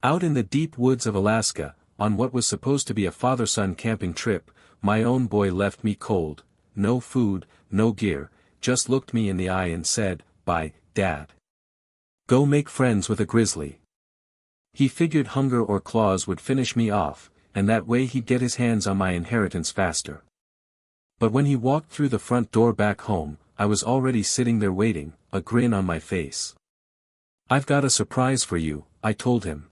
Out in the deep woods of Alaska, on what was supposed to be a father-son camping trip, my own boy left me cold, no food, no gear, just looked me in the eye and said, "Bye, Dad. Go make friends with a grizzly." He figured hunger or claws would finish me off, and that way he'd get his hands on my inheritance faster. But when he walked through the front door back home, I was already sitting there waiting, a grin on my face. "I've got a surprise for you," I told him.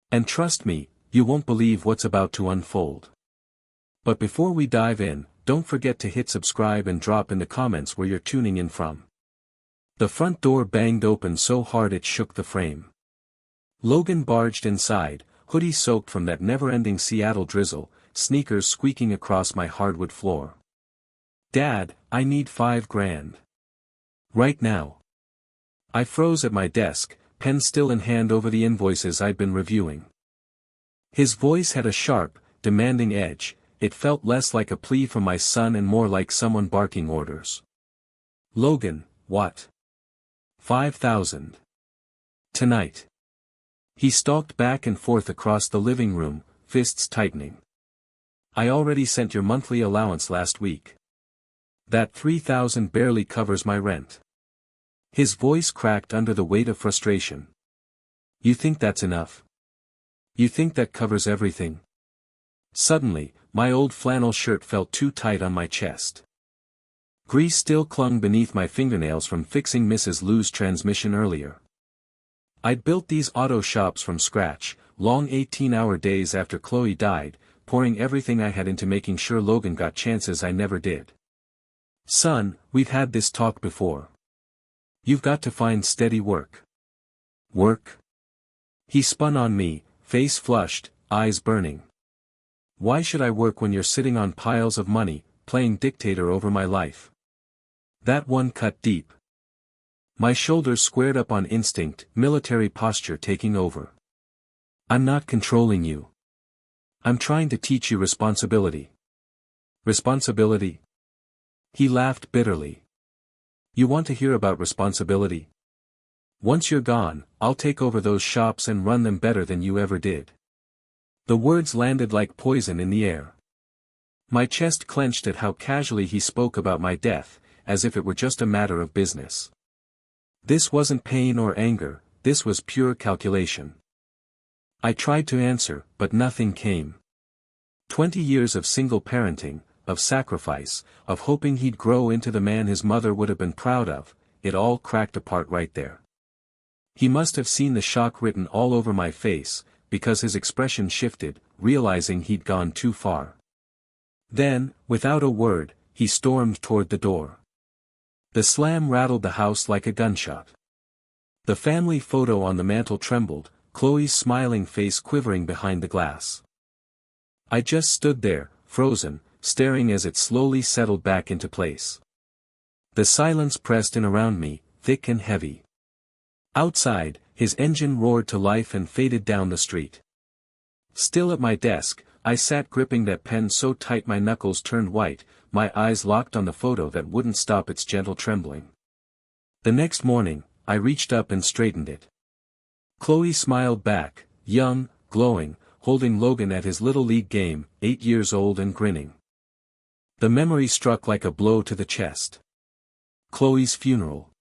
"And trust me, you won't believe what's about to unfold." But before we dive in, don't forget to hit subscribe and drop in the comments where you're tuning in from. The front door banged open so hard it shook the frame. Logan barged inside, hoodie soaked from that never-ending Seattle drizzle, sneakers squeaking across my hardwood floor. "Dad, I need $5,000. Right now." I froze at my desk, pen still in hand over the invoices I'd been reviewing. His voice had a sharp, demanding edge. It felt less like a plea from my son and more like someone barking orders. "Logan, what?" "5,000. Tonight." He stalked back and forth across the living room, fists tightening. "I already sent your monthly allowance last week. That $3,000 barely covers my rent." His voice cracked under the weight of frustration. "You think that's enough? You think that covers everything?" Suddenly, my old flannel shirt felt too tight on my chest. Grease still clung beneath my fingernails from fixing Mrs. Lou's transmission earlier. I'd built these auto shops from scratch, long 18-hour days after Chloe died, pouring everything I had into making sure Logan got chances I never did. "Son, we've had this talk before. You've got to find steady work." "Work?" He spun on me, face flushed, eyes burning. "Why should I work when you're sitting on piles of money, playing dictator over my life?" That one cut deep. My shoulders squared up on instinct, military posture taking over. "I'm not controlling you. I'm trying to teach you responsibility." "Responsibility?" He laughed bitterly. "You want to hear about responsibility? Once you're gone, I'll take over those shops and run them better than you ever did." The words landed like poison in the air. My chest clenched at how casually he spoke about my death, as if it were just a matter of business. This wasn't pain or anger, this was pure calculation. I tried to answer, but nothing came. 20 years of single parenting, of sacrifice, of hoping he'd grow into the man his mother would have been proud of, it all cracked apart right there. He must have seen the shock written all over my face, because his expression shifted, realizing he'd gone too far. Then, without a word, he stormed toward the door. The slam rattled the house like a gunshot. The family photo on the mantel trembled, Chloe's smiling face quivering behind the glass. I just stood there, frozen, staring as it slowly settled back into place. The silence pressed in around me, thick and heavy. Outside, his engine roared to life and faded down the street. Still at my desk, I sat gripping that pen so tight my knuckles turned white, my eyes locked on the photo that wouldn't stop its gentle trembling. The next morning, I reached up and straightened it. Chloe smiled back, young, glowing, holding Logan at his little league game, 8 years old and grinning. The memory struck like a blow to the chest. Chloe's funeral.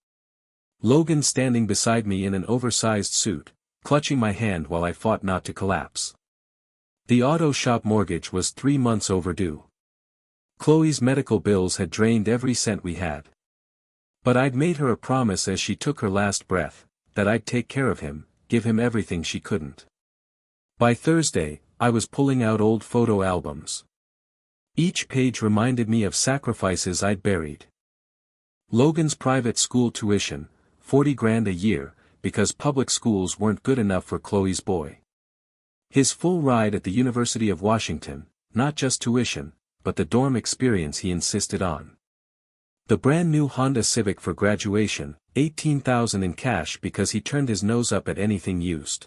Logan standing beside me in an oversized suit, clutching my hand while I fought not to collapse. The auto shop mortgage was 3 months overdue. Chloe's medical bills had drained every cent we had. But I'd made her a promise as she took her last breath, that I'd take care of him, give him everything she couldn't. By Thursday, I was pulling out old photo albums. Each page reminded me of sacrifices I'd buried. Logan's private school tuition, $40,000 a year, because public schools weren't good enough for Chloe's boy. His full ride at the University of Washington, not just tuition, but the dorm experience he insisted on. The brand new Honda Civic for graduation, $18,000 in cash because he turned his nose up at anything used.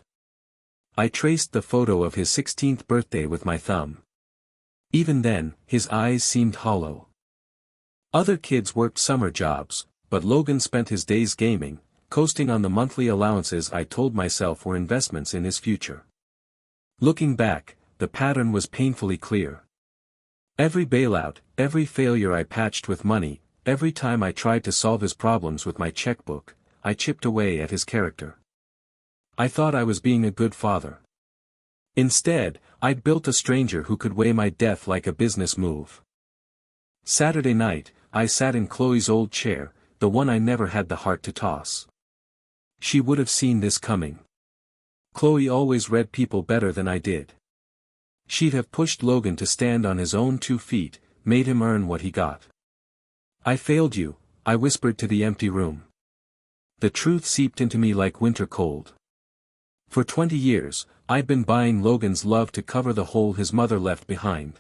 I traced the photo of his 16th birthday with my thumb. Even then, his eyes seemed hollow. Other kids worked summer jobs, but Logan spent his days gaming, coasting on the monthly allowances I told myself were investments in his future. Looking back, the pattern was painfully clear. Every bailout, every failure I patched with money, every time I tried to solve his problems with my checkbook, I chipped away at his character. I thought I was being a good father. Instead, I'd built a stranger who could weigh my death like a business move. Saturday night, I sat in Chloe's old chair, the one I never had the heart to toss. She would have seen this coming. Chloe always read people better than I did. She'd have pushed Logan to stand on his own 2 feet, made him earn what he got. I failed you, I whispered to the empty room. The truth seeped into me like winter cold. For 20 years, I'd been buying Logan's love to cover the hole his mother left behind.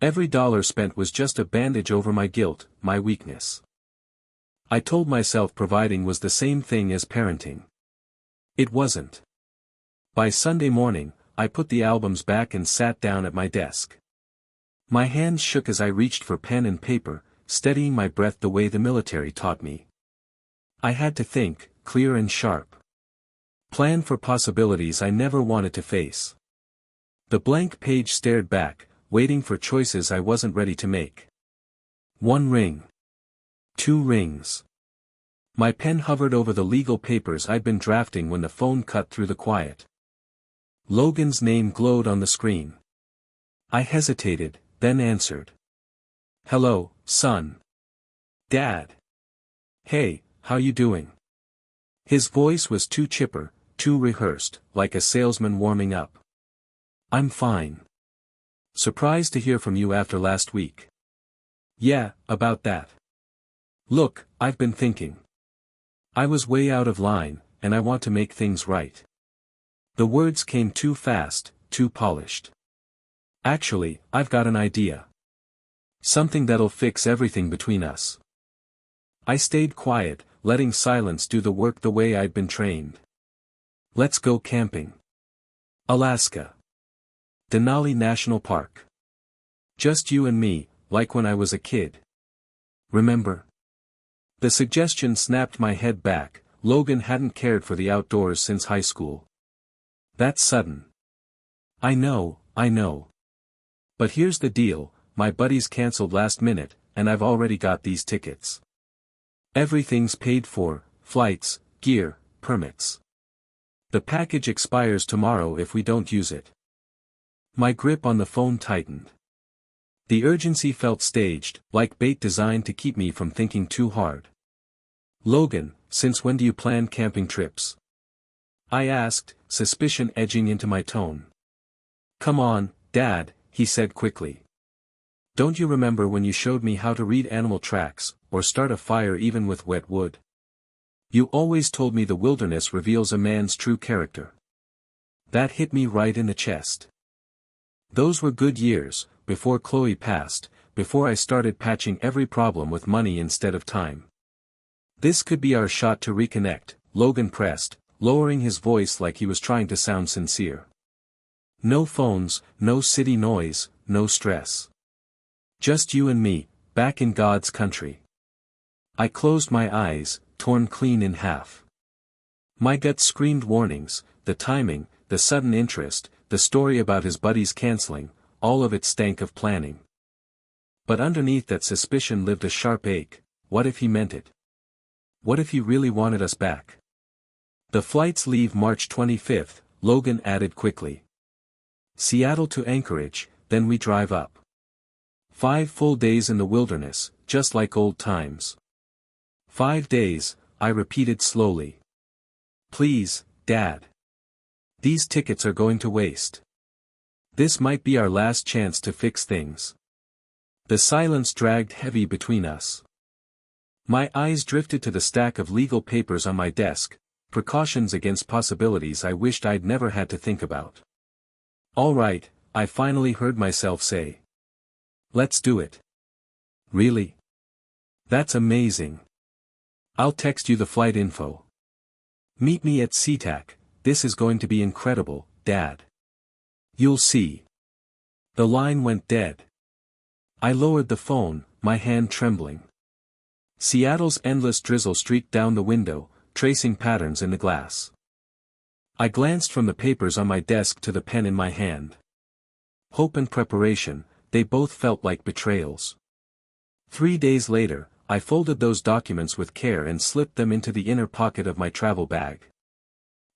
Every dollar spent was just a bandage over my guilt, my weakness. I told myself providing was the same thing as parenting. It wasn't. By Sunday morning, I put the albums back and sat down at my desk. My hands shook as I reached for pen and paper, steadying my breath the way the military taught me. I had to think, clear and sharp. Plan for possibilities I never wanted to face. The blank page stared back, waiting for choices I wasn't ready to make. 1 ring. 2 rings. My pen hovered over the legal papers I'd been drafting when the phone cut through the quiet. Logan's name glowed on the screen. I hesitated, then answered. "Hello, son." "Dad." "Hey, how you doing?" His voice was too chipper, too rehearsed, like a salesman warming up. "I'm fine. Surprised to hear from you after last week." "Yeah, about that. Look, I've been thinking. I was way out of line, and I want to make things right." The words came too fast, too polished. "Actually, I've got an idea. Something that'll fix everything between us." I stayed quiet, letting silence do the work the way I'd been trained. "Let's go camping. Alaska. Denali National Park. Just you and me, like when I was a kid. Remember?" The suggestion snapped my head back. Logan hadn't cared for the outdoors since high school. "That's sudden." I know. But here's the deal, my buddies canceled last minute, and I've already got these tickets. Everything's paid for, flights, gear, permits. The package expires tomorrow if we don't use it. My grip on the phone tightened. The urgency felt staged, like bait designed to keep me from thinking too hard. "Logan, since when do you plan camping trips?" I asked, suspicion edging into my tone. "Come on, Dad," he said quickly. "Don't you remember when you showed me how to read animal tracks, or start a fire even with wet wood? You always told me the wilderness reveals a man's true character." That hit me right in the chest. Those were good years, before Chloe passed, before I started patching every problem with money instead of time. "This could be our shot to reconnect," Logan pressed, lowering his voice like he was trying to sound sincere. "No phones, no city noise, no stress. Just you and me, back in God's country." I closed my eyes, torn clean in half. My gut screamed warnings, the timing, the sudden interest, the story about his buddies canceling, all of it stank of planning. But underneath that suspicion lived a sharp ache. What if he meant it? What if he really wanted us back? "The flights leave March 25th, Logan added quickly. "Seattle to Anchorage, then we drive up. 5 full days in the wilderness, just like old times." 5 days, I repeated slowly. "Please, Dad. These tickets are going to waste. This might be our last chance to fix things." The silence dragged heavy between us. My eyes drifted to the stack of legal papers on my desk, precautions against possibilities I wished I'd never had to think about. "All right," I finally heard myself say. "Let's do it." "Really? That's amazing. I'll text you the flight info. Meet me at SeaTac, this is going to be incredible, Dad. You'll see." The line went dead. I lowered the phone, my hand trembling. Seattle's endless drizzle streaked down the window, tracing patterns in the glass. I glanced from the papers on my desk to the pen in my hand. Hope and preparation, they both felt like betrayals. 3 days later, I folded those documents with care and slipped them into the inner pocket of my travel bag.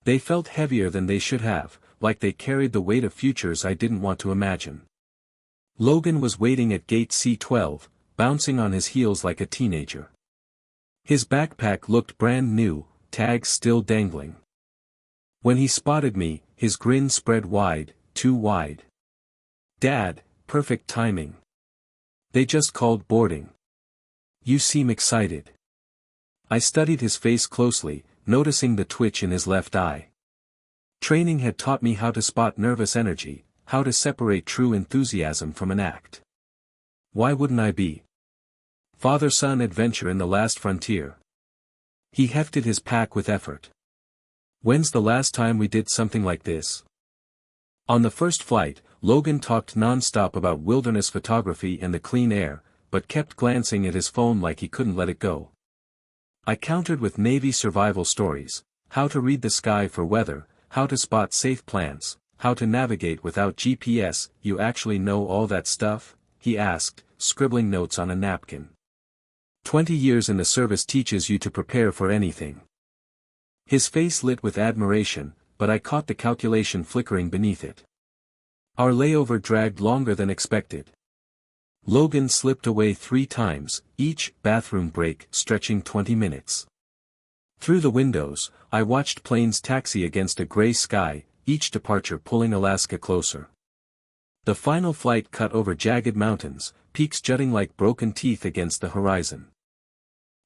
They felt heavier than they should have, like they carried the weight of futures I didn't want to imagine. Logan was waiting at gate C12, bouncing on his heels like a teenager. His backpack looked brand new, tags still dangling. When he spotted me, his grin spread wide, too wide. "Dad, perfect timing. They just called boarding. You seem excited." I studied his face closely, noticing the twitch in his left eye. Training had taught me how to spot nervous energy, how to separate true enthusiasm from an act. Why wouldn't I be? Father-son adventure in the last frontier. He hefted his pack with effort. When's the last time we did something like this? On the first flight, Logan talked non-stop about wilderness photography and the clean air, but kept glancing at his phone like he couldn't let it go. I countered with Navy survival stories, how to read the sky for weather, how to spot safe plants, how to navigate without GPS. "You actually know all that stuff?" he asked, scribbling notes on a napkin. 20 years in the service teaches you to prepare for anything. His face lit with admiration, but I caught the calculation flickering beneath it. Our layover dragged longer than expected. Logan slipped away 3 times, each bathroom break stretching 20 minutes. Through the windows, I watched planes taxi against a gray sky, each departure pulling Alaska closer. The final flight cut over jagged mountains, peaks jutting like broken teeth against the horizon.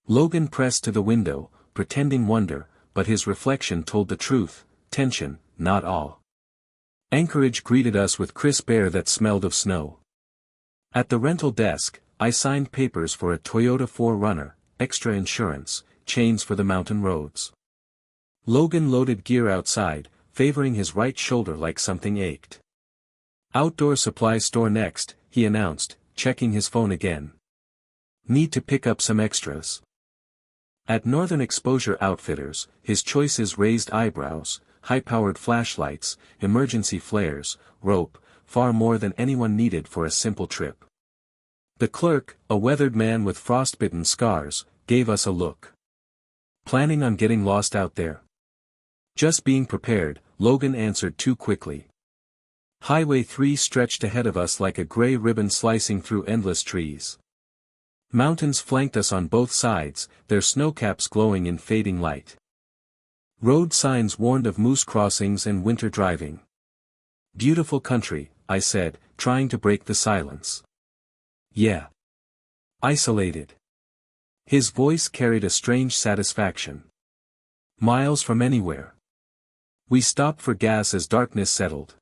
Logan pressed to the window, pretending wonder, but his reflection told the truth: tension, not awe. Anchorage greeted us with crisp air that smelled of snow. At the rental desk, I signed papers for a Toyota 4Runner, extra insurance, chains for the mountain roads. Logan loaded gear outside, favoring his right shoulder like something ached. "Outdoor supply store next," he announced, checking his phone again. "Need to pick up some extras." At Northern Exposure Outfitters, his choices raised eyebrows: high-powered flashlights, emergency flares, rope, far more than anyone needed for a simple trip. The clerk, a weathered man with frostbitten scars, gave us a look. "Planning on getting lost out there?" "Just being prepared," Logan answered too quickly. Highway 3 stretched ahead of us like a gray ribbon slicing through endless trees. Mountains flanked us on both sides, their snowcaps glowing in fading light. Road signs warned of moose crossings and winter driving. "Beautiful country," I said, trying to break the silence. "Yeah. Isolated." His voice carried a strange satisfaction. "Miles from anywhere." We stopped for gas as darkness settled.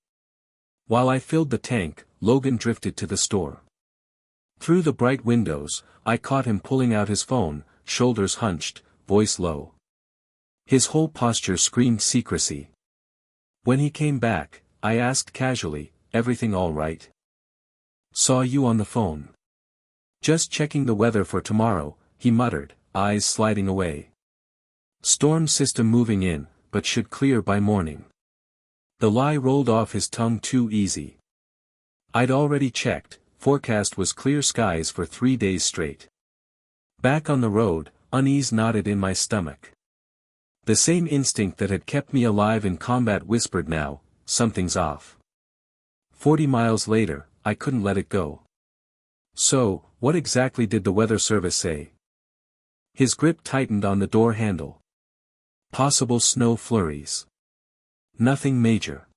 While I filled the tank, Logan drifted to the store. Through the bright windows, I caught him pulling out his phone, shoulders hunched, voice low. His whole posture screamed secrecy. When he came back, I asked casually, "Everything all right?" "Saw you on the phone." "Just checking the weather for tomorrow," he muttered, eyes sliding away. "Storm system moving in, but should clear by morning." The lie rolled off his tongue too easy. I'd already checked, forecast was clear skies for 3 days straight. Back on the road, unease knotted in my stomach. The same instinct that had kept me alive in combat whispered now, something's off. 40 miles later, I couldn't let it go. "So, what exactly did the weather service say?" His grip tightened on the door handle. "Possible snow flurries. Nothing major."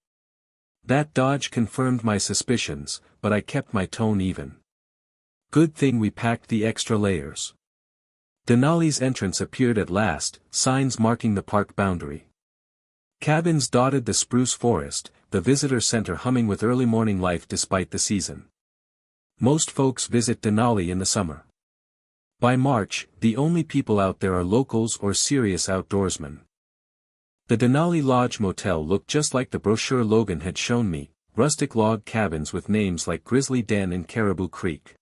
That dodge confirmed my suspicions, but I kept my tone even. "Good thing we packed the extra layers." Denali's entrance appeared at last, signs marking the park boundary. Cabins dotted the spruce forest, the visitor center humming with early morning life despite the season. Most folks visit Denali in the summer. By March, the only people out there are locals or serious outdoorsmen. The Denali Lodge Motel looked just like the brochure Logan had shown me, rustic log cabins with names like Grizzly Den and Caribou Creek.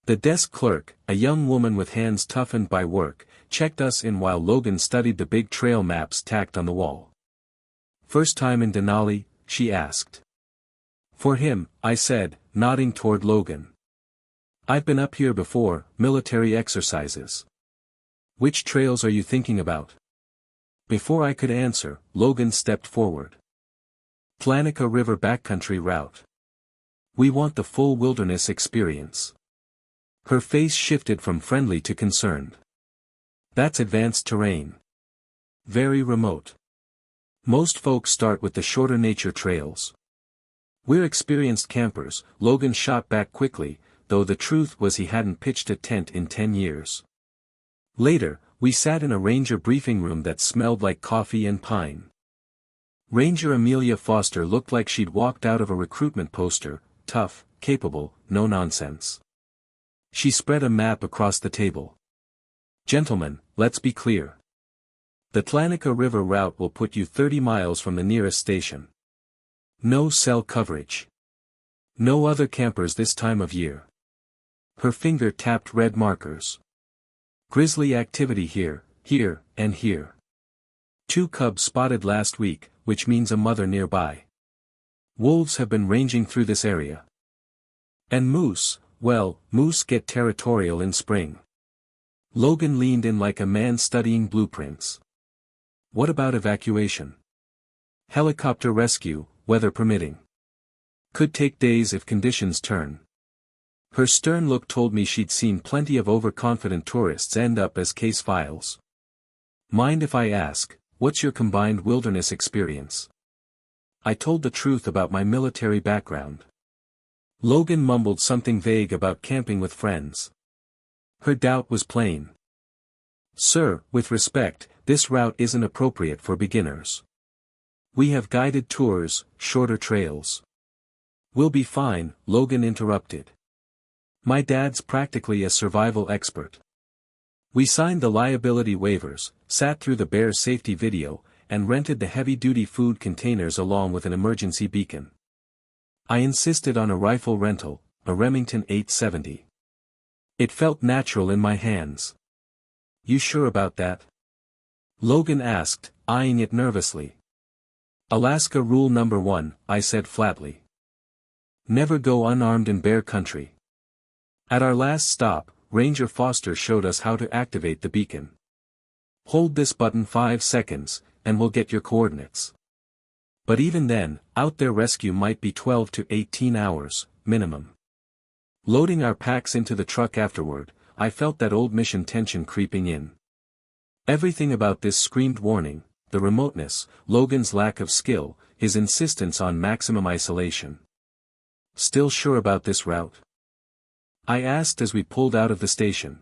The desk clerk, a young woman with hands toughened by work, checked us in while Logan studied the big trail maps tacked on the wall. "First time in Denali?" she asked. "For him," I said, nodding toward Logan. "I've been up here before, military exercises." "Which trails are you thinking about?" Before I could answer, Logan stepped forward. "Tlanica River backcountry route. We want the full wilderness experience." Her face shifted from friendly to concerned. "That's advanced terrain. Very remote. Most folks start with the shorter nature trails." "We're experienced campers," Logan shot back quickly, though the truth was he hadn't pitched a tent in 10 years. Later, we sat in a ranger briefing room that smelled like coffee and pine. Ranger Amelia Foster looked like she'd walked out of a recruitment poster, tough, capable, no nonsense. She spread a map across the table. "Gentlemen, let's be clear. The Tlanica River route will put you 30 miles from the nearest station. No cell coverage. No other campers this time of year." Her finger tapped red markers. "Grizzly activity here, here, and here. 2 cubs spotted last week, which means a mother nearby. Wolves have been ranging through this area. And moose, well, moose get territorial in spring." Logan leaned in like a man studying blueprints. "What about evacuation?" "Helicopter rescue, weather permitting. Could take days if conditions turn." Her stern look told me she'd seen plenty of overconfident tourists end up as case files. "Mind if I ask, what's your combined wilderness experience?" I told the truth about my military background. Logan mumbled something vague about camping with friends. Her doubt was plain. "Sir, with respect, this route isn't appropriate for beginners. We have guided tours, shorter trails." "We'll be fine," Logan interrupted. "My dad's practically a survival expert. We signed the liability waivers, sat through the bear safety video, and rented the heavy-duty food containers along with an emergency beacon. I insisted on a rifle rental, a Remington 870. It felt natural in my hands." "You sure about that?" Logan asked, eyeing it nervously. "Alaska rule number 1, I said flatly. Never go unarmed in bear country." At our last stop, Ranger Foster showed us how to activate the beacon. "Hold this button 5 seconds, and we'll get your coordinates." But even then, out there rescue might be 12 to 18 hours, minimum. Loading our packs into the truck afterward, I felt that old mission tension creeping in. Everything about this screamed warning: the remoteness, Logan's lack of skill, his insistence on maximum isolation. "Still sure about this route?" I asked as we pulled out of the station.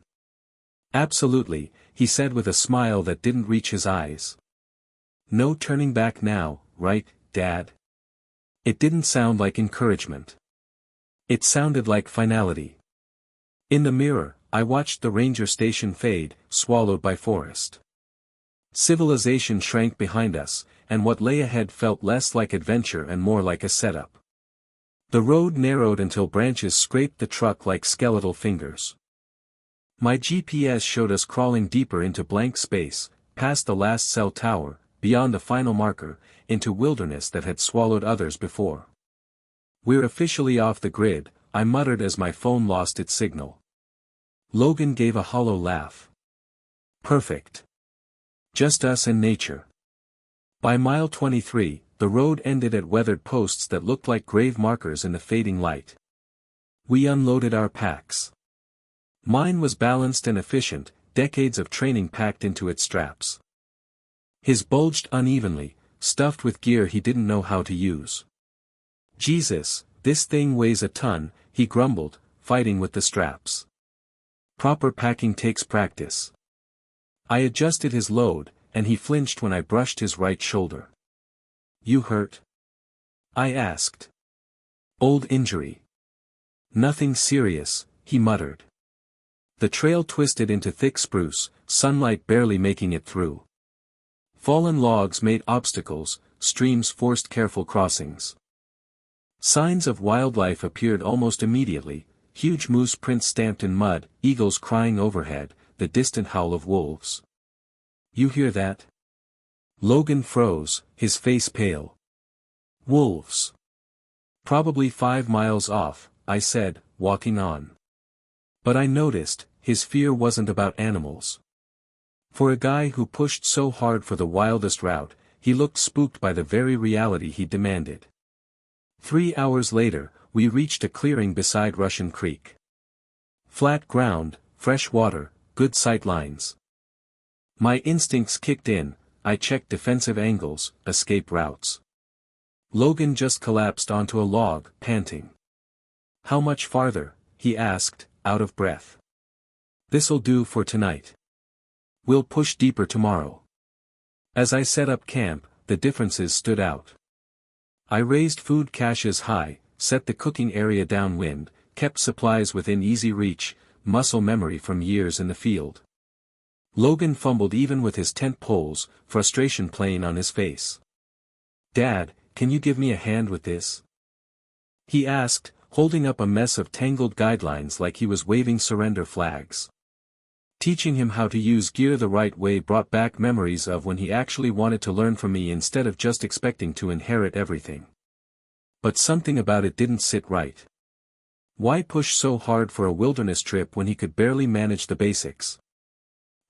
"Absolutely," he said with a smile that didn't reach his eyes. "No turning back now, right, Dad?" It didn't sound like encouragement. It sounded like finality. In the mirror, I watched the ranger station fade, swallowed by forest. Civilization shrank behind us, and what lay ahead felt less like adventure and more like a setup. The road narrowed until branches scraped the truck like skeletal fingers. My GPS showed us crawling deeper into blank space, past the last cell tower, beyond the final marker, into wilderness that had swallowed others before. "We're officially off the grid," I muttered as my phone lost its signal. Logan gave a hollow laugh. "Perfect. Just us and nature." By mile 23, the road ended at weathered posts that looked like grave markers in the fading light. We unloaded our packs. Mine was balanced and efficient, decades of training packed into its straps. His bulged unevenly, stuffed with gear he didn't know how to use. "Jesus, this thing weighs a ton," he grumbled, fighting with the straps. "Proper packing takes practice." I adjusted his load, and he flinched when I brushed his right shoulder. "You hurt?" I asked. "Old injury. Nothing serious," he muttered. The trail twisted into thick spruce, sunlight barely making it through. Fallen logs made obstacles, streams forced careful crossings. Signs of wildlife appeared almost immediately: huge moose prints stamped in mud, eagles crying overhead, the distant howl of wolves. You hear that? Logan froze, his face pale. Wolves. Probably 5 miles off, I said, walking on. But I noticed, his fear wasn't about animals. For a guy who pushed so hard for the wildest route, he looked spooked by the very reality he demanded. 3 hours later, we reached a clearing beside Russian Creek. Flat ground, fresh water, good sight lines. My instincts kicked in, I checked defensive angles, escape routes. Logan just collapsed onto a log, panting. How much farther? He asked, out of breath. This'll do for tonight. We'll push deeper tomorrow. As I set up camp, the differences stood out. I raised food caches high, set the cooking area downwind, kept supplies within easy reach, muscle memory from years in the field. Logan fumbled even with his tent poles, frustration plain on his face. Dad, can you give me a hand with this? He asked, holding up a mess of tangled guidelines like he was waving surrender flags. Teaching him how to use gear the right way brought back memories of when he actually wanted to learn from me instead of just expecting to inherit everything. But something about it didn't sit right. Why push so hard for a wilderness trip when he could barely manage the basics?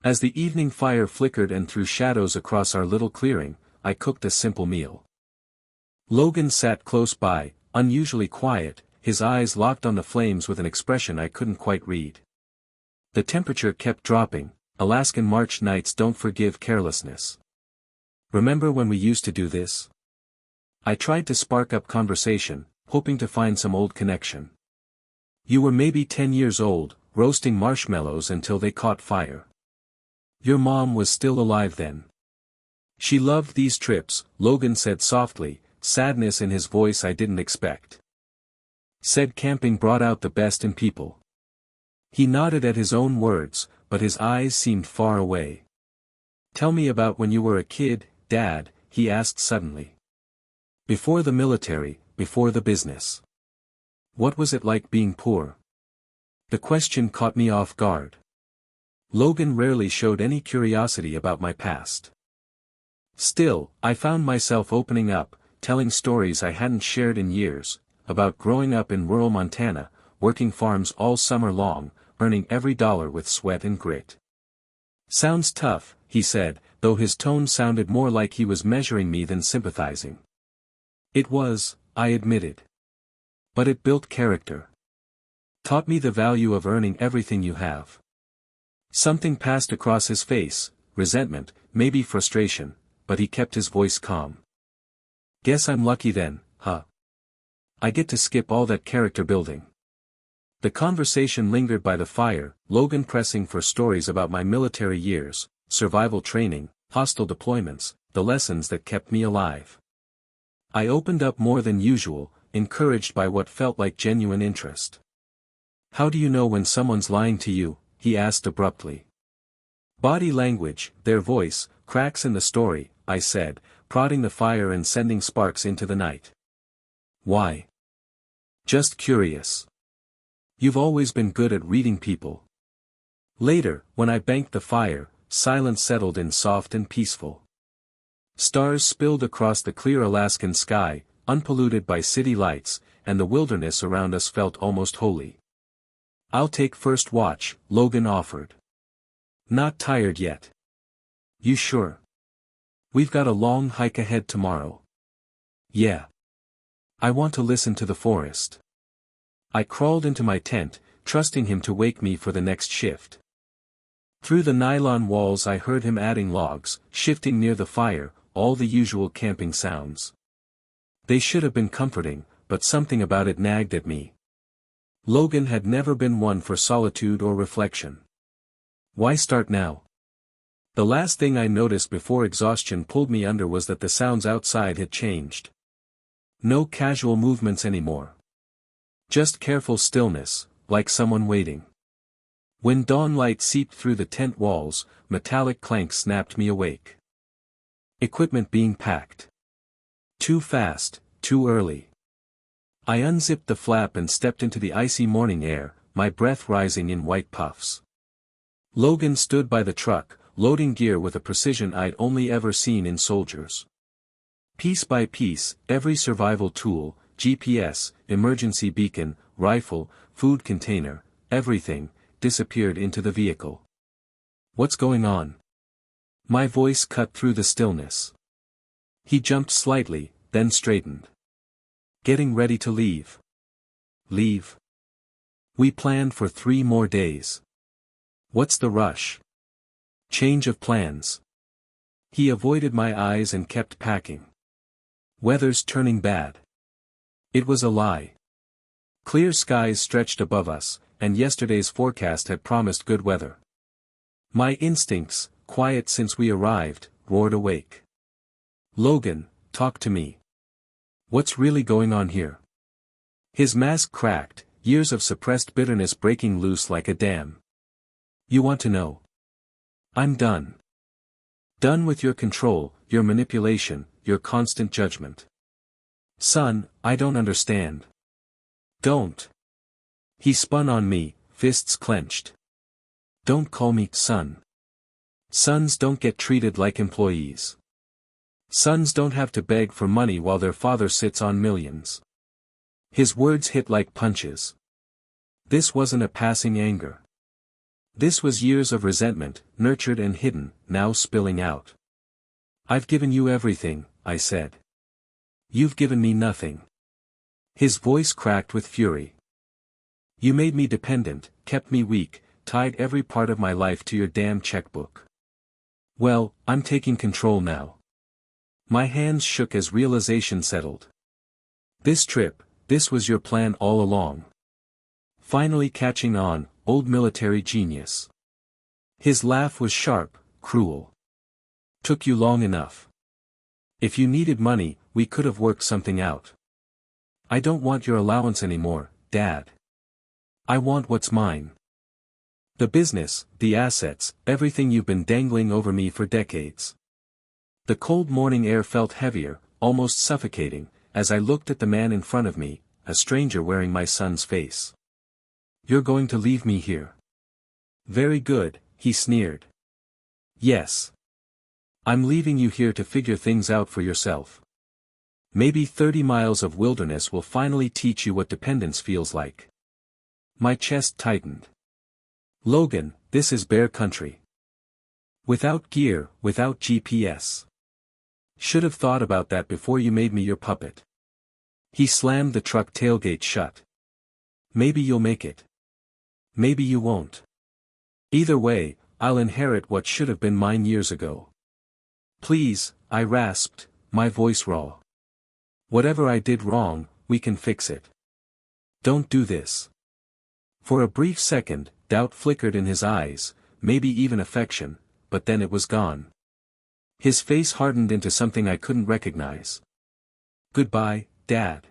As the evening fire flickered and threw shadows across our little clearing, I cooked a simple meal. Logan sat close by, unusually quiet, his eyes locked on the flames with an expression I couldn't quite read. The temperature kept dropping. Alaskan March nights don't forgive carelessness. Remember when we used to do this? I tried to spark up conversation, hoping to find some old connection. You were maybe 10 years old, roasting marshmallows until they caught fire. Your mom was still alive then. She loved these trips, Logan said softly, sadness in his voice I didn't expect. Said camping brought out the best in people. He nodded at his own words, but his eyes seemed far away. Tell me about when you were a kid, Dad, he asked suddenly. Before the military, before the business. What was it like being poor? The question caught me off guard. Logan rarely showed any curiosity about my past. Still, I found myself opening up, telling stories I hadn't shared in years, about growing up in rural Montana, working farms all summer long, earning every dollar with sweat and grit. Sounds tough, he said, though his tone sounded more like he was measuring me than sympathizing. It was, I admitted. But it built character. Taught me the value of earning everything you have. Something passed across his face, resentment, maybe frustration, but he kept his voice calm. Guess I'm lucky then, huh? I get to skip all that character building. The conversation lingered by the fire, Logan pressing for stories about my military years, survival training, hostile deployments, the lessons that kept me alive. I opened up more than usual, encouraged by what felt like genuine interest. How do you know when someone's lying to you? He asked abruptly. Body language, their voice, cracks in the story, I said, prodding the fire and sending sparks into the night. Why? Just curious. You've always been good at reading people. Later, when I banked the fire, silence settled in soft and peaceful. Stars spilled across the clear Alaskan sky, unpolluted by city lights, and the wilderness around us felt almost holy. I'll take first watch, Logan offered. Not tired yet. You sure? We've got a long hike ahead tomorrow. Yeah. I want to listen to the forest. I crawled into my tent, trusting him to wake me for the next shift. Through the nylon walls I heard him adding logs, shifting near the fire, all the usual camping sounds. They should have been comforting, but something about it nagged at me. Logan had never been one for solitude or reflection. Why start now? The last thing I noticed before exhaustion pulled me under was that the sounds outside had changed. No casual movements anymore. Just careful stillness, like someone waiting. When dawn light seeped through the tent walls, metallic clanks snapped me awake. Equipment being packed. Too fast, too early. I unzipped the flap and stepped into the icy morning air, my breath rising in white puffs. Logan stood by the truck, loading gear with a precision I'd only ever seen in soldiers. Piece by piece, every survival tool, GPS, emergency beacon, rifle, food container, everything, disappeared into the vehicle. "What's going on?" My voice cut through the stillness. He jumped slightly, then straightened. "Getting ready to leave." "Leave?" "We planned for 3 more days." "What's the rush?" "Change of plans." He avoided my eyes and kept packing. "Weather's turning bad." It was a lie. Clear skies stretched above us, and yesterday's forecast had promised good weather. My instincts, quiet since we arrived, roared awake. "Logan, talk to me. What's really going on here?" His mask cracked, years of suppressed bitterness breaking loose like a dam. "You want to know?" "I'm done. Done with your control, your manipulation, your constant judgment." "Son, I don't understand." "Don't." He spun on me, fists clenched. "Don't call me son. Sons don't get treated like employees. Sons don't have to beg for money while their father sits on millions." His words hit like punches. This wasn't a passing anger. This was years of resentment, nurtured and hidden, now spilling out. "I've given you everything," I said. "You've given me nothing." His voice cracked with fury. "You made me dependent, kept me weak, tied every part of my life to your damn checkbook. Well, I'm taking control now." My hands shook as realization settled. "This trip, this was your plan all along." Finally catching on, old military genius. His laugh was sharp, cruel. "Took you long enough. If you needed money, we could have worked something out. I don't want your allowance anymore, Dad. I want what's mine. The business, the assets, everything you've been dangling over me for decades." The cold morning air felt heavier, almost suffocating, as I looked at the man in front of me, a stranger wearing my son's face. "You're going to leave me here?" "Very good," he sneered. "Yes. I'm leaving you here to figure things out for yourself. Maybe 30 miles of wilderness will finally teach you what dependence feels like." My chest tightened. "Logan, this is bear country. Without gear, without GPS. Should have thought about that before you made me your puppet." He slammed the truck tailgate shut. "Maybe you'll make it. Maybe you won't. Either way, I'll inherit what should have been mine years ago." "Please," I rasped, my voice raw. "Whatever I did wrong, we can fix it. Don't do this." For a brief second, doubt flickered in his eyes, maybe even affection, but then it was gone. His face hardened into something I couldn't recognize. "Goodbye, Dad."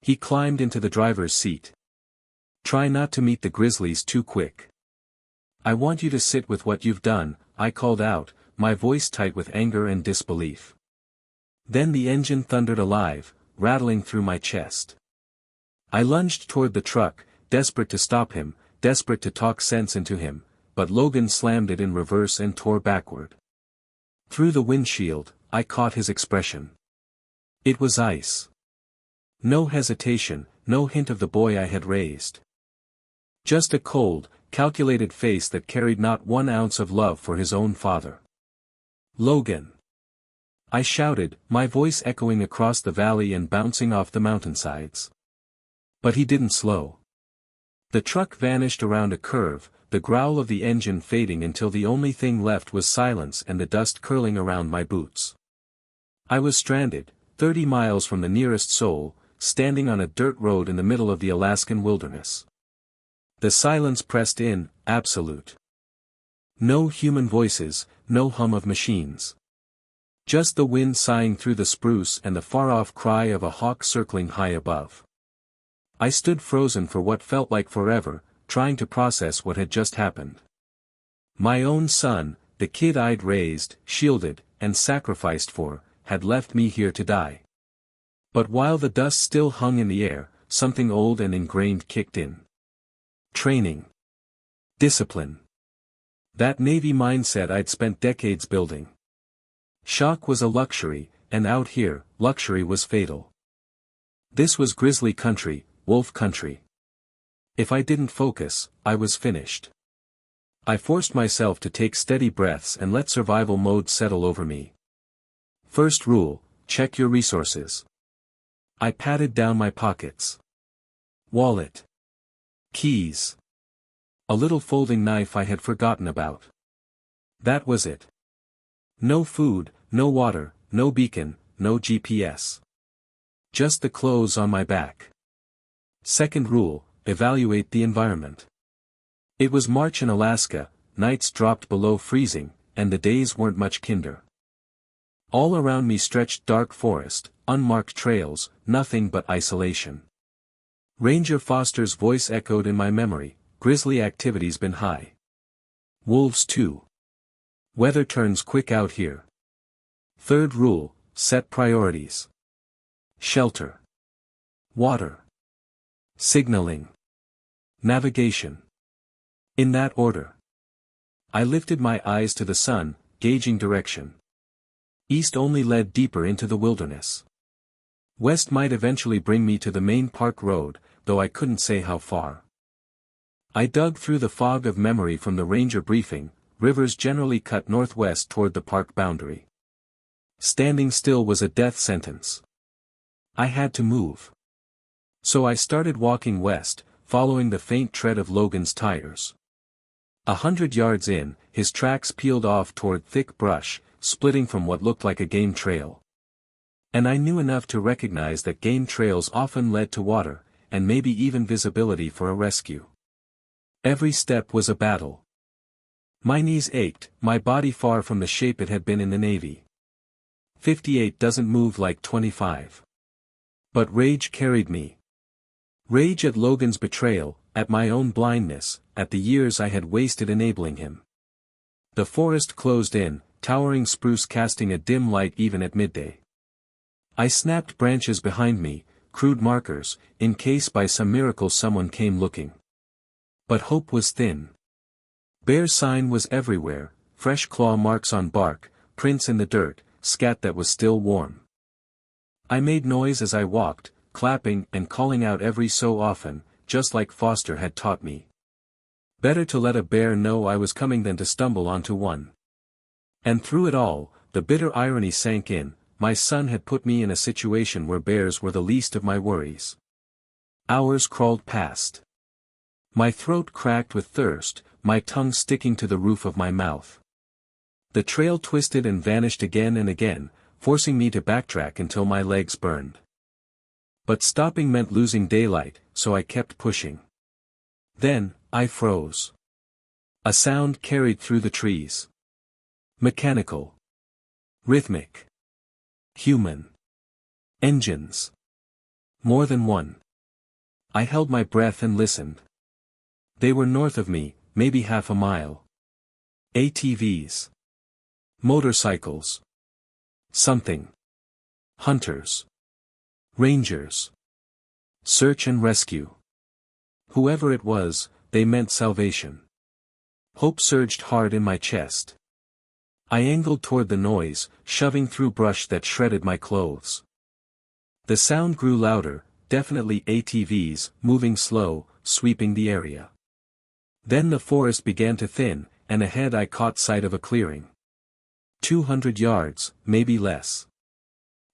He climbed into the driver's seat. "Try not to meet the Grizzlies too quick." "I want you to sit with what you've done," I called out, my voice tight with anger and disbelief. Then the engine thundered alive, rattling through my chest. I lunged toward the truck, desperate to stop him, desperate to talk sense into him, but Logan slammed it in reverse and tore backward. Through the windshield, I caught his expression. It was ice. No hesitation, no hint of the boy I had raised. Just a cold, calculated face that carried not 1 ounce of love for his own father. "Logan!" I shouted, my voice echoing across the valley and bouncing off the mountainsides. But he didn't slow. The truck vanished around a curve, the growl of the engine fading until the only thing left was silence and the dust curling around my boots. I was stranded, 30 miles from the nearest soul, standing on a dirt road in the middle of the Alaskan wilderness. The silence pressed in, absolute. No human voices, no hum of machines. Just the wind sighing through the spruce and the far-off cry of a hawk circling high above. I stood frozen for what felt like forever, trying to process what had just happened. My own son, the kid I'd raised, shielded, and sacrificed for, had left me here to die. But while the dust still hung in the air, something old and ingrained kicked in. Training. Discipline. That Navy mindset I'd spent decades building. Shock was a luxury, and out here, luxury was fatal. This was grizzly country, wolf country. If I didn't focus, I was finished. I forced myself to take steady breaths and let survival mode settle over me. First rule, check your resources. I patted down my pockets. Wallet. Keys. A little folding knife I had forgotten about. That was it. No food, no water, no beacon, no GPS. Just the clothes on my back. Second rule, evaluate the environment. It was March in Alaska, nights dropped below freezing, and the days weren't much kinder. All around me stretched dark forest, unmarked trails, nothing but isolation. Ranger Foster's voice echoed in my memory, grizzly activity's been high. Wolves too. Weather turns quick out here. Third rule, set priorities. Shelter. Water. Signaling. Navigation. In that order. I lifted my eyes to the sun, gauging direction. East only led deeper into the wilderness. West might eventually bring me to the main park road, though I couldn't say how far. I dug through the fog of memory from the ranger briefing. Rivers generally cut northwest toward the park boundary. Standing still was a death sentence. I had to move. So I started walking west, following the faint tread of Logan's tires. 100 yards in, his tracks peeled off toward thick brush, splitting from what looked like a game trail. And I knew enough to recognize that game trails often led to water, and maybe even visibility for a rescue. Every step was a battle. My knees ached, my body far from the shape it had been in the Navy. 58 doesn't move like 25. But rage carried me. Rage at Logan's betrayal, at my own blindness, at the years I had wasted enabling him. The forest closed in, towering spruce casting a dim light even at midday. I snapped branches behind me, crude markers, in case by some miracle someone came looking. But hope was thin. Bear sign was everywhere, fresh claw marks on bark, prints in the dirt, scat that was still warm. I made noise as I walked, clapping and calling out every so often, just like Foster had taught me. Better to let a bear know I was coming than to stumble onto one. And through it all, the bitter irony sank in, my son had put me in a situation where bears were the least of my worries. Hours crawled past. My throat cracked with thirst, my tongue sticking to the roof of my mouth. The trail twisted and vanished again and again, forcing me to backtrack until my legs burned. But stopping meant losing daylight, so I kept pushing. Then, I froze. A sound carried through the trees. Mechanical. Rhythmic. Human. Engines. More than one. I held my breath and listened. They were north of me, maybe half a mile. ATVs. Motorcycles. Something. Hunters. Rangers. Search and rescue. Whoever it was, they meant salvation. Hope surged hard in my chest. I angled toward the noise, shoving through brush that shredded my clothes. The sound grew louder, definitely ATVs, moving slow, sweeping the area. Then the forest began to thin, and ahead I caught sight of a clearing. 200 yards, maybe less.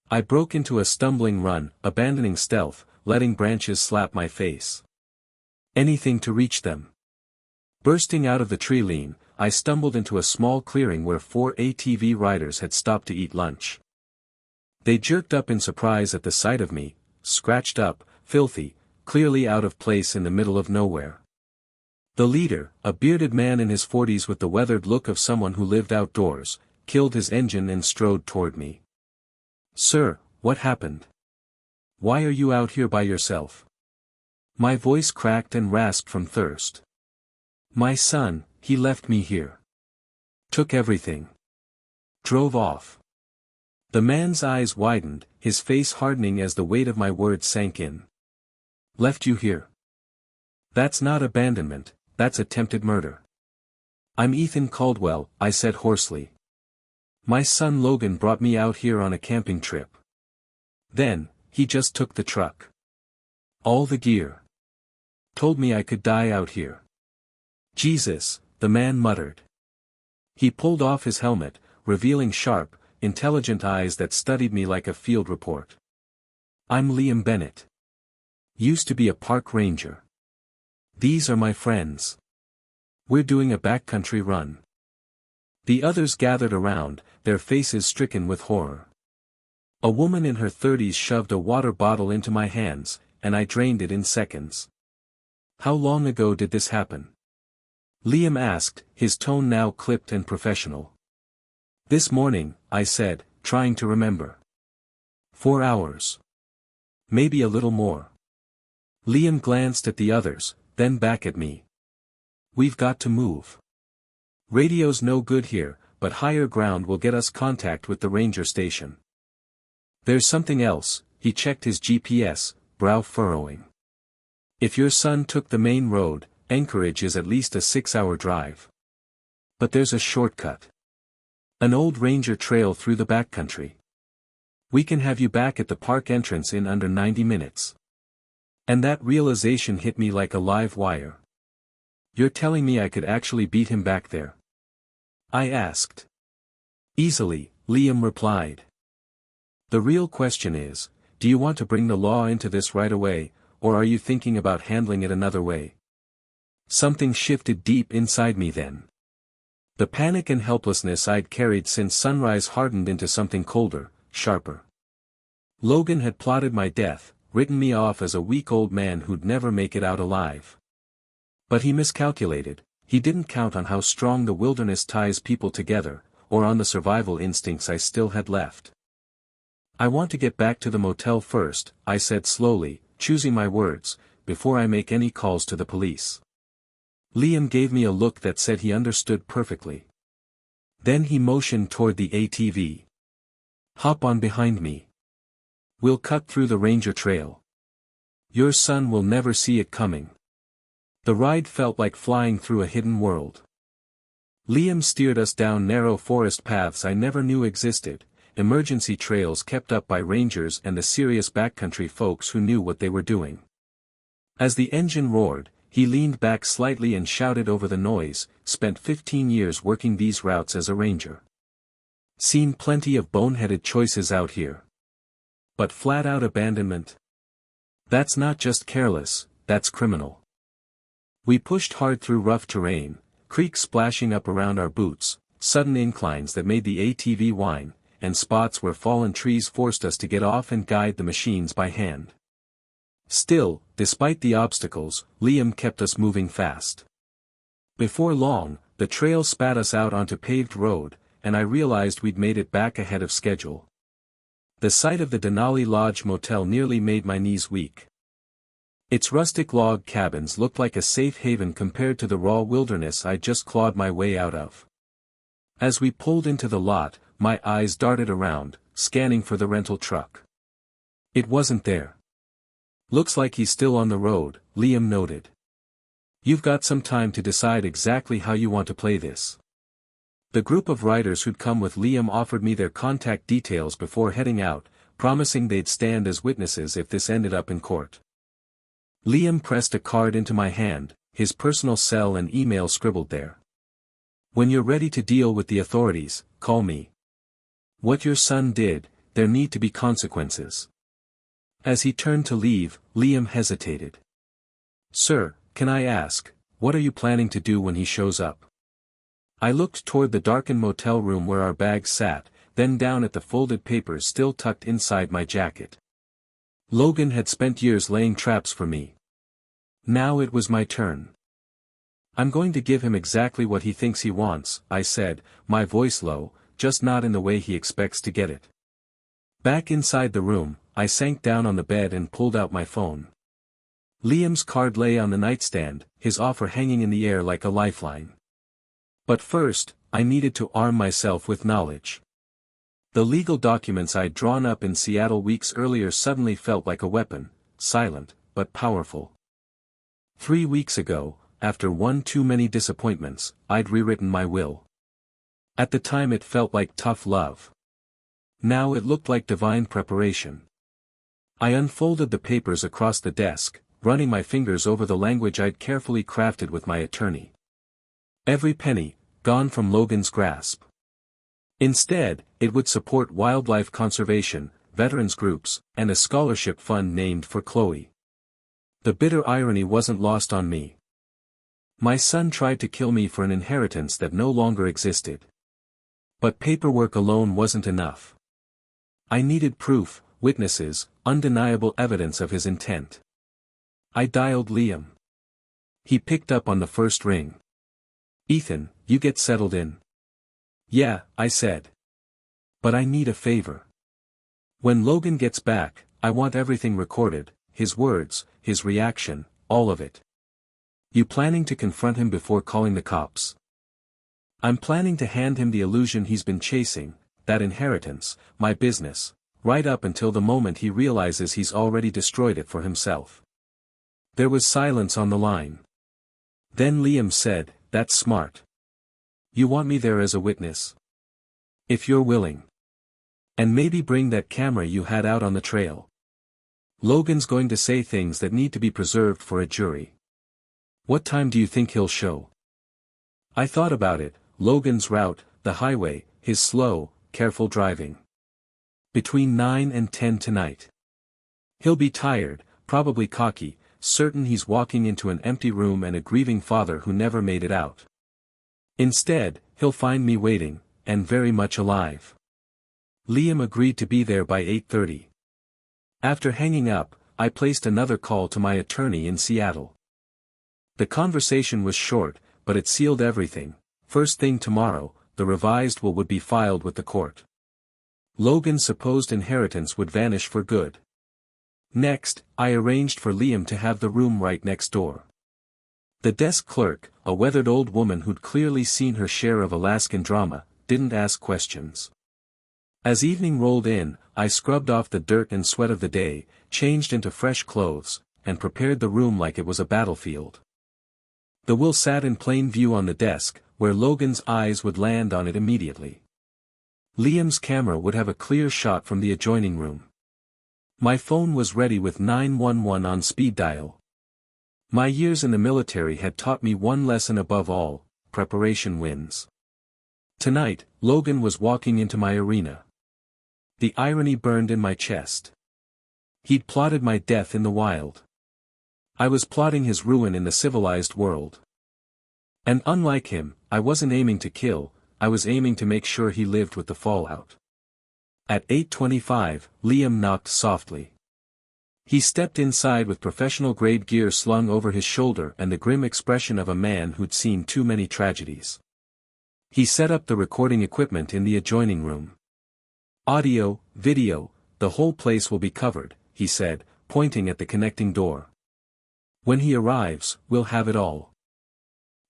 I broke into a stumbling run, abandoning stealth, letting branches slap my face. Anything to reach them. Bursting out of the tree lean, I stumbled into a small clearing where 4 ATV riders had stopped to eat lunch. They jerked up in surprise at the sight of me, scratched up, filthy, clearly out of place in the middle of nowhere. The leader, a bearded man in his 40s with the weathered look of someone who lived outdoors, killed his engine and strode toward me. "Sir, what happened? Why are you out here by yourself?" My voice cracked and rasped from thirst. "My son, he left me here. Took everything. Drove off." The man's eyes widened, his face hardening as the weight of my words sank in. "Left you here? That's not abandonment, that's attempted murder." I'm Ethan Caldwell, I said hoarsely. My son Logan brought me out here on a camping trip. Then, he just took the truck. All the gear. Told me I could die out here. Jesus, the man muttered. He pulled off his helmet, revealing sharp, intelligent eyes that studied me like a field report. I'm Liam Bennett. Used to be a park ranger. These are my friends. We're doing a backcountry run. The others gathered around, their faces stricken with horror. A woman in her 30s shoved a water bottle into my hands, and I drained it in seconds. How long ago did this happen? Liam asked, his tone now clipped and professional. This morning, I said, trying to remember. 4 hours. Maybe a little more. Liam glanced at the others, then back at me. We've got to move. Radio's no good here, but higher ground will get us contact with the ranger station. There's something else, he checked his GPS, brow furrowing. If your son took the main road, Anchorage is at least a 6-hour drive. But there's a shortcut. An old ranger trail through the backcountry. We can have you back at the park entrance in under 90 minutes. And that realization hit me like a live wire. You're telling me I could actually beat him back there? I asked. Easily, Liam replied. The real question is, do you want to bring the law into this right away, or are you thinking about handling it another way? Something shifted deep inside me then. The panic and helplessness I'd carried since sunrise hardened into something colder, sharper. Logan had plotted my death, written me off as a weak old man who'd never make it out alive. But he miscalculated, he didn't count on how strong the wilderness ties people together, or on the survival instincts I still had left. I want to get back to the motel first, I said slowly, choosing my words, before I make any calls to the police. Liam gave me a look that said he understood perfectly. Then he motioned toward the ATV. Hop on behind me. We'll cut through the ranger trail. Your son will never see it coming. The ride felt like flying through a hidden world. Liam steered us down narrow forest paths I never knew existed, emergency trails kept up by rangers and the serious backcountry folks who knew what they were doing. As the engine roared, he leaned back slightly and shouted over the noise, spent 15 years working these routes as a ranger. Seen plenty of boneheaded choices out here. But flat-out abandonment? That's not just careless, that's criminal. We pushed hard through rough terrain, creeks splashing up around our boots, sudden inclines that made the ATV whine, and spots where fallen trees forced us to get off and guide the machines by hand. Still, despite the obstacles, Liam kept us moving fast. Before long, the trail spat us out onto paved road, and I realized we'd made it back ahead of schedule. The sight of the Denali Lodge Motel nearly made my knees weak. Its rustic log cabins looked like a safe haven compared to the raw wilderness I'd just clawed my way out of. As we pulled into the lot, my eyes darted around, scanning for the rental truck. It wasn't there. Looks like he's still on the road, Liam noted. You've got some time to decide exactly how you want to play this. The group of riders who'd come with Liam offered me their contact details before heading out, promising they'd stand as witnesses if this ended up in court. Liam pressed a card into my hand, his personal cell and email scribbled there. When you're ready to deal with the authorities, call me. What your son did, there need to be consequences. As he turned to leave, Liam hesitated. Sir, can I ask, what are you planning to do when he shows up? I looked toward the darkened motel room where our bags sat, then down at the folded papers still tucked inside my jacket. Logan had spent years laying traps for me. Now it was my turn. I'm going to give him exactly what he thinks he wants, I said, my voice low, just not in the way he expects to get it. Back inside the room, I sank down on the bed and pulled out my phone. Liam's card lay on the nightstand, his offer hanging in the air like a lifeline. But first, I needed to arm myself with knowledge. The legal documents I'd drawn up in Seattle weeks earlier suddenly felt like a weapon, silent, but powerful. 3 weeks ago, after one too many disappointments, I'd rewritten my will. At the time it felt like tough love. Now it looked like divine preparation. I unfolded the papers across the desk, running my fingers over the language I'd carefully crafted with my attorney. Every penny, gone from Logan's grasp. Instead, it would support wildlife conservation, veterans groups, and a scholarship fund named for Chloe. The bitter irony wasn't lost on me. My son tried to kill me for an inheritance that no longer existed. But paperwork alone wasn't enough. I needed proof, witnesses, undeniable evidence of his intent. I dialed Liam. He picked up on the first ring. "Ethan, you get settled in." "Yeah," I said. "But I need a favor. When Logan gets back, I want everything recorded, his words, his reaction, all of it." "You planning to confront him before calling the cops?" "I'm planning to hand him the illusion he's been chasing, that inheritance, my business, right up until the moment he realizes he's already destroyed it for himself." There was silence on the line. Then Liam said, "That's smart. You want me there as a witness? If you're willing. And maybe bring that camera you had out on the trail. Logan's going to say things that need to be preserved for a jury." "What time do you think he'll show?" I thought about it, Logan's route, the highway, his slow, careful driving. "Between 9 and 10 tonight. He'll be tired, probably cocky, certain he's walking into an empty room and a grieving father who never made it out. Instead, he'll find me waiting, and very much alive." Liam agreed to be there by 8:30. After hanging up, I placed another call to my attorney in Seattle. The conversation was short, but it sealed everything. First thing tomorrow, the revised will would be filed with the court. Logan's supposed inheritance would vanish for good. Next, I arranged for Liam to have the room right next door. The desk clerk, a weathered old woman who'd clearly seen her share of Alaskan drama, didn't ask questions. As evening rolled in, I scrubbed off the dirt and sweat of the day, changed into fresh clothes, and prepared the room like it was a battlefield. The will sat in plain view on the desk, where Logan's eyes would land on it immediately. Liam's camera would have a clear shot from the adjoining room. My phone was ready with 911 on speed dial. My years in the military had taught me one lesson above all: preparation wins. Tonight, Logan was walking into my arena. The irony burned in my chest. He'd plotted my death in the wild. I was plotting his ruin in the civilized world. And unlike him, I wasn't aiming to kill, I was aiming to make sure he lived with the fallout. At 8:25, Liam knocked softly. He stepped inside with professional-grade gear slung over his shoulder and the grim expression of a man who'd seen too many tragedies. He set up the recording equipment in the adjoining room. "Audio, video, the whole place will be covered," he said, pointing at the connecting door. "When he arrives, we'll have it all."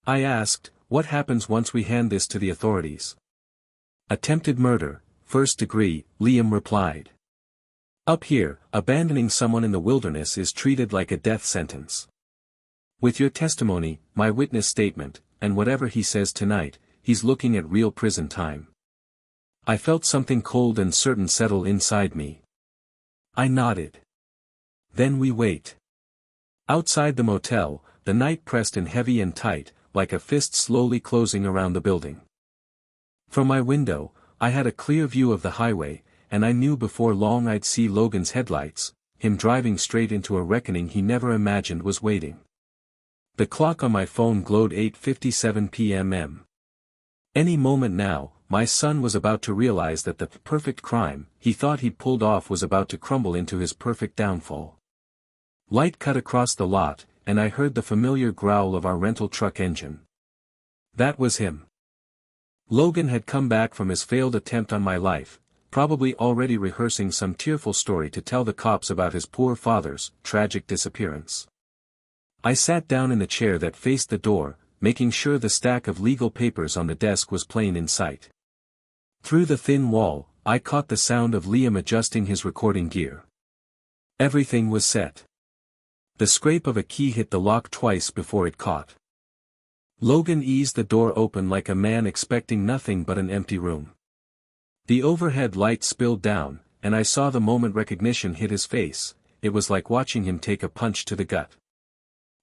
I asked, "What happens once we hand this to the authorities?" "Attempted murder, first degree," Liam replied. "Up here, abandoning someone in the wilderness is treated like a death sentence. With your testimony, my witness statement, and whatever he says tonight, he's looking at real prison time." I felt something cold and certain settle inside me. I nodded. Then we wait. Outside the motel, the night pressed in heavy and tight, like a fist slowly closing around the building. From my window, I had a clear view of the highway, and I knew before long I'd see Logan's headlights, him driving straight into a reckoning he never imagined was waiting. The clock on my phone glowed 8:57 p.m. Any moment now, my son was about to realize that the perfect crime he thought he'd pulled off was about to crumble into his perfect downfall. Light cut across the lot, and I heard the familiar growl of our rental truck engine. That was him. Logan had come back from his failed attempt on my life, probably already rehearsing some tearful story to tell the cops about his poor father's tragic disappearance. I sat down in the chair that faced the door, making sure the stack of legal papers on the desk was plain in sight. Through the thin wall, I caught the sound of Liam adjusting his recording gear. Everything was set. The scrape of a key hit the lock twice before it caught. Logan eased the door open like a man expecting nothing but an empty room. The overhead light spilled down, and I saw the moment recognition hit his face. It was like watching him take a punch to the gut.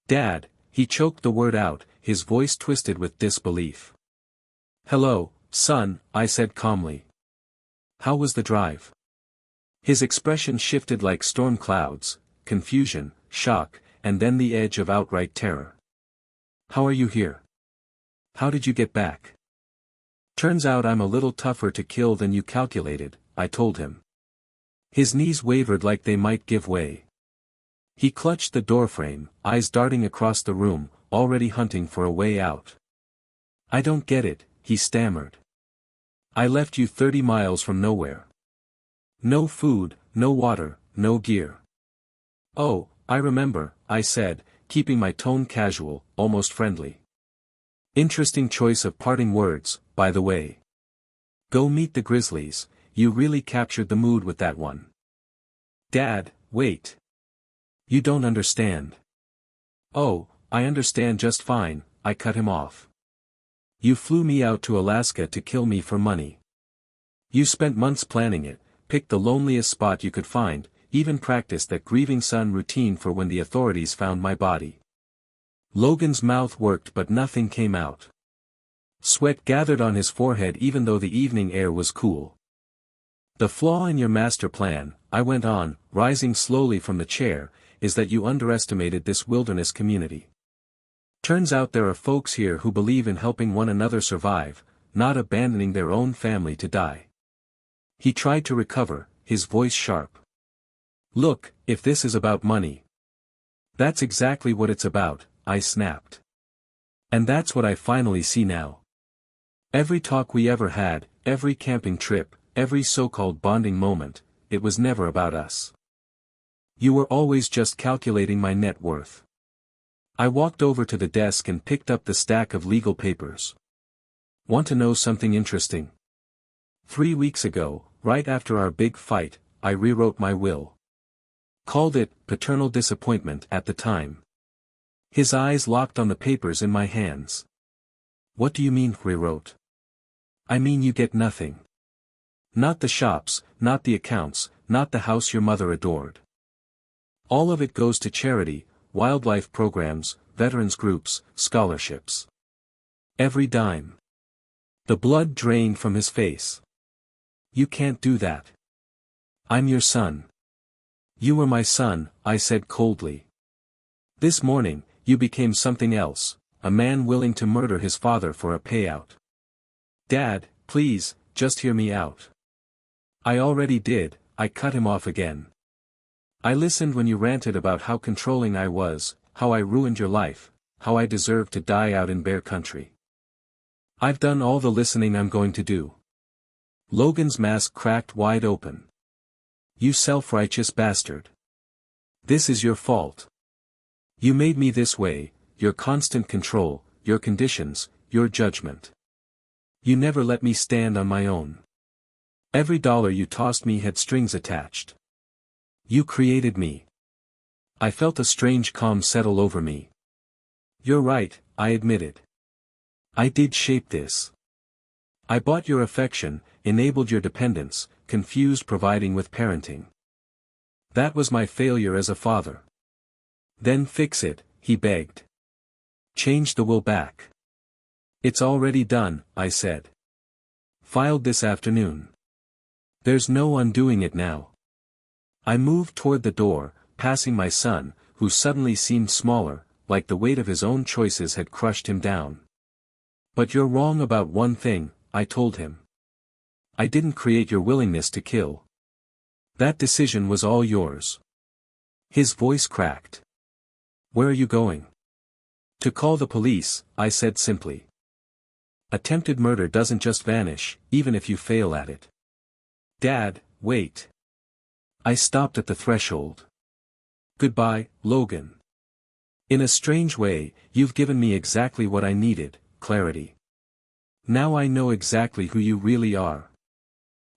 "Dad," he choked the word out, his voice twisted with disbelief. "Hello, son," I said calmly. "How was the drive?" His expression shifted like storm clouds, confusion, shock, and then the edge of outright terror. "How are you here? How did you get back?" "Turns out I'm a little tougher to kill than you calculated," I told him. His knees wavered like they might give way. He clutched the doorframe, eyes darting across the room, already hunting for a way out. "I don't get it," he stammered. "I left you 30 miles from nowhere. No food, no water, no gear." "Oh, I remember," I said, keeping my tone casual, almost friendly. "Interesting choice of parting words, by the way. Go meet the Grizzlies, you really captured the mood with that one." "Dad, wait. You don't understand." "Oh, I understand just fine," I cut him off. "You flew me out to Alaska to kill me for money. You spent months planning it, picked the loneliest spot you could find, even practiced that grieving son routine for when the authorities found my body." Logan's mouth worked but nothing came out. Sweat gathered on his forehead even though the evening air was cool. "The flaw in your master plan," I went on, rising slowly from the chair, "is that you underestimated this wilderness community. Turns out there are folks here who believe in helping one another survive, not abandoning their own family to die." He tried to recover, his voice sharp. "Look, if this is about money." "That's exactly what it's about," I snapped. "And that's what I finally see now. Every talk we ever had, every camping trip, every so-called bonding moment, it was never about us. You were always just calculating my net worth." I walked over to the desk and picked up the stack of legal papers. "Want to know something interesting? 3 weeks ago, right after our big fight, I rewrote my will. Called it paternal disappointment at the time." His eyes locked on the papers in my hands. "What do you mean, rewrote?" "I mean you get nothing. Not the shops, not the accounts, not the house your mother adored. All of it goes to charity, wildlife programs, veterans groups, scholarships. Every dime." The blood drained from his face. "You can't do that. I'm your son." "You were my son," I said coldly. "This morning, you became something else, a man willing to murder his father for a payout." "Dad, please, just hear me out." "I already did," I cut him off again. "I listened when you ranted about how controlling I was, how I ruined your life, how I deserved to die out in bear country. I've done all the listening I'm going to do." Logan's mask cracked wide open. "You self-righteous bastard. This is your fault. You made me this way, your constant control, your conditions, your judgment. You never let me stand on my own. Every dollar you tossed me had strings attached. You created me." I felt a strange calm settle over me. "You're right," I admitted. "I did shape this. I bought your affection, enabled your dependence, confused providing with parenting. That was my failure as a father." "Then fix it," he begged. "Change the will back." "It's already done," I said. "Filed this afternoon. There's no undoing it now." I moved toward the door, passing my son, who suddenly seemed smaller, like the weight of his own choices had crushed him down. "But you're wrong about one thing," I told him. "I didn't create your willingness to kill. That decision was all yours." His voice cracked. "Where are you going?" "To call the police," I said simply. "Attempted murder doesn't just vanish, even if you fail at it." "Dad, wait." I stopped at the threshold. "Goodbye, Logan. In a strange way, you've given me exactly what I needed, clarity. Now I know exactly who you really are."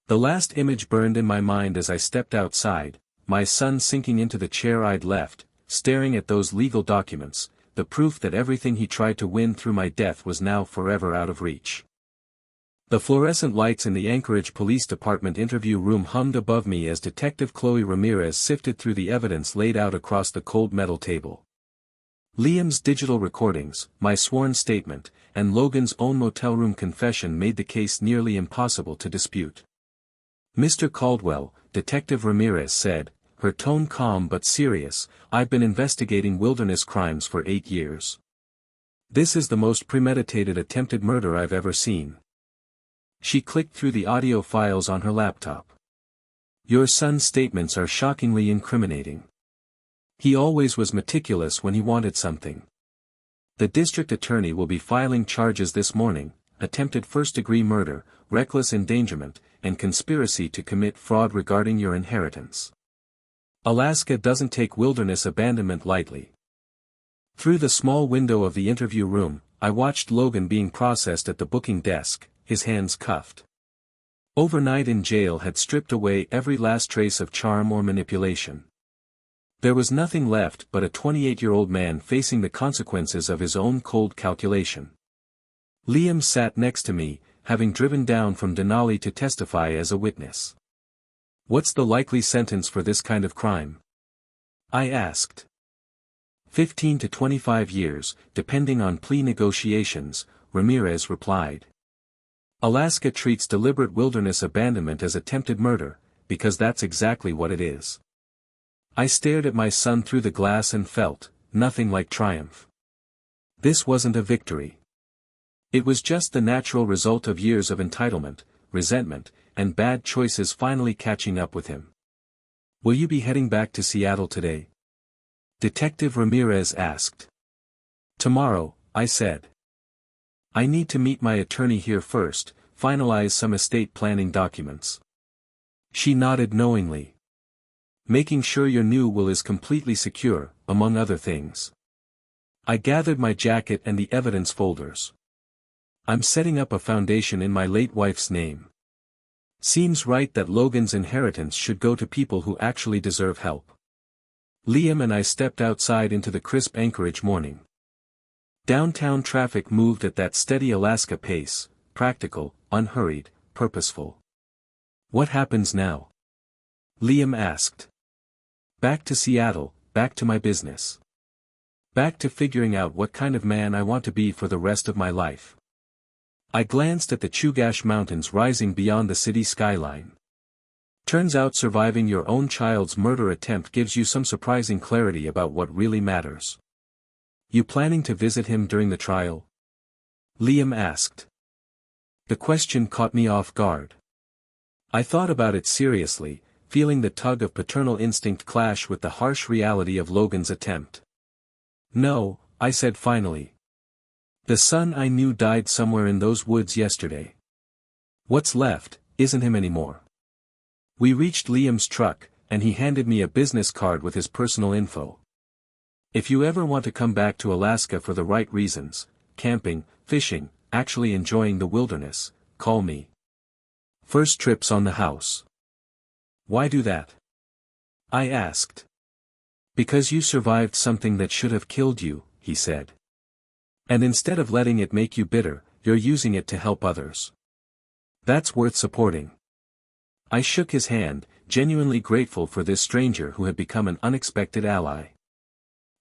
The last image burned in my mind as I stepped outside, my son sinking into the chair I'd left, staring at those legal documents, the proof that everything he tried to win through my death was now forever out of reach. The fluorescent lights in the Anchorage Police Department interview room hummed above me as Detective Chloe Ramirez sifted through the evidence laid out across the cold metal table. Liam's digital recordings, my sworn statement, and Logan's own motel room confession made the case nearly impossible to dispute. "Mr. Caldwell," Detective Ramirez said, her tone calm but serious, "I've been investigating wilderness crimes for 8 years. This is the most premeditated attempted murder I've ever seen." She clicked through the audio files on her laptop. "Your son's statements are shockingly incriminating. He always was meticulous when he wanted something. The district attorney will be filing charges this morning: attempted first-degree murder, reckless endangerment, and conspiracy to commit fraud regarding your inheritance. Alaska doesn't take wilderness abandonment lightly." Through the small window of the interview room, I watched Logan being processed at the booking desk, his hands cuffed. Overnight in jail had stripped away every last trace of charm or manipulation. There was nothing left but a 28-year-old man facing the consequences of his own cold calculation. Liam sat next to me, having driven down from Denali to testify as a witness. "What's the likely sentence for this kind of crime?" I asked. 15 to 25 years, depending on plea negotiations," Ramirez replied. "Alaska treats deliberate wilderness abandonment as attempted murder, because that's exactly what it is." I stared at my son through the glass and felt nothing like triumph. This wasn't a victory. It was just the natural result of years of entitlement, resentment, and bad choices finally catching up with him. "Will you be heading back to Seattle today?" Detective Ramirez asked. "Tomorrow," I said. "I need to meet my attorney here first, finalize some estate planning documents." She nodded knowingly. "Making sure your new will is completely secure, among other things." I gathered my jacket and the evidence folders. "I'm setting up a foundation in my late wife's name. Seems right that Logan's inheritance should go to people who actually deserve help." Liam and I stepped outside into the crisp Anchorage morning. Downtown traffic moved at that steady Alaska pace, practical, unhurried, purposeful. "What happens now?" Liam asked. "Back to Seattle, back to my business. Back to figuring out what kind of man I want to be for the rest of my life." I glanced at the Chugach Mountains rising beyond the city skyline. "Turns out surviving your own child's murder attempt gives you some surprising clarity about what really matters. You planning to visit him during the trial?" Liam asked. The question caught me off guard. I thought about it seriously, feeling the tug of paternal instinct clash with the harsh reality of Logan's attempt. "No," I said finally. "The son I knew died somewhere in those woods yesterday. What's left isn't him anymore." We reached Liam's truck, and he handed me a business card with his personal info. "If you ever want to come back to Alaska for the right reasons, camping, fishing, actually enjoying the wilderness, call me. First trip's on the house." "Why do that?" I asked. "Because you survived something that should have killed you," he said. "And instead of letting it make you bitter, you're using it to help others. That's worth supporting." I shook his hand, genuinely grateful for this stranger who had become an unexpected ally.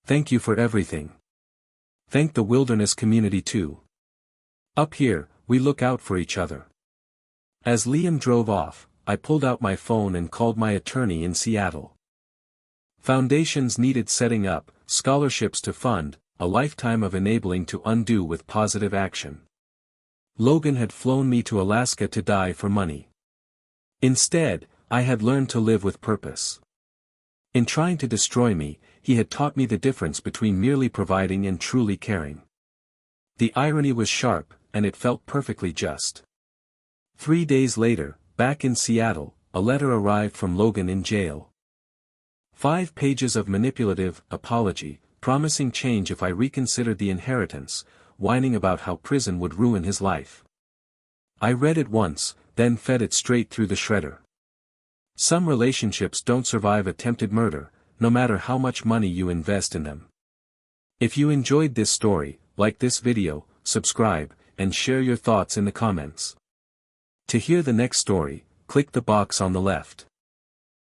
"Thank you for everything. Thank the wilderness community too. Up here, we look out for each other." As Liam drove off, I pulled out my phone and called my attorney in Seattle. Foundations needed setting up, scholarships to fund, a lifetime of enabling to undo with positive action. Logan had flown me to Alaska to die for money. Instead, I had learned to live with purpose. In trying to destroy me, he had taught me the difference between merely providing and truly caring. The irony was sharp, and it felt perfectly just. 3 days later, back in Seattle, a letter arrived from Logan in jail. 5 pages of manipulative apology, promising change if I reconsidered the inheritance, whining about how prison would ruin his life. I read it once, then fed it straight through the shredder. Some relationships don't survive attempted murder, no matter how much money you invest in them. If you enjoyed this story, like this video, subscribe, and share your thoughts in the comments. To hear the next story, click the box on the left.